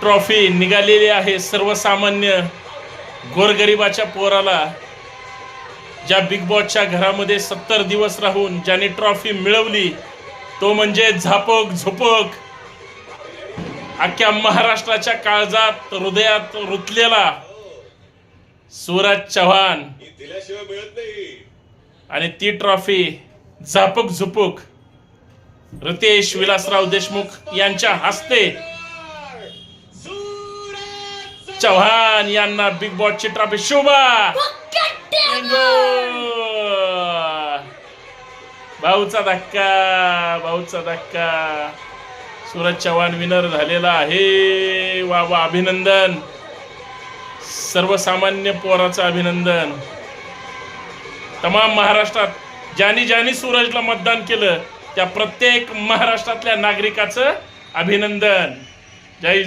Trophy निघालेली आहे सर्वसामान्य गोरगरिबाच्या पोराला. ज्या बिग बॉसच्या घरामध्ये 70 दिवस राहून ज्याने ट्रॉफी मिळवली तो म्हणजे झापक झुपक अख्ख्या महाराष्ट्राच्या काळजात हृदयात रुतलेला सूरज चव्हाण. आणि ती ट्रॉफी झापक झुपक रितेश विलासराव देशमुख यांच्या हस्ते चव्हाण यांना बिग बॉसची ट्रॉफी शोभा. भाऊचा धक्का सूरज चव्हाण विनर झालेला आहे. वा वा, अभिनंदन. सर्वसामान्य पोराचं अभिनंदन. तमाम महाराष्ट्रात ज्यांनी सूरजला मतदान केलं त्या प्रत्येक महाराष्ट्रातल्या नागरिकाचं अभिनंदन. जय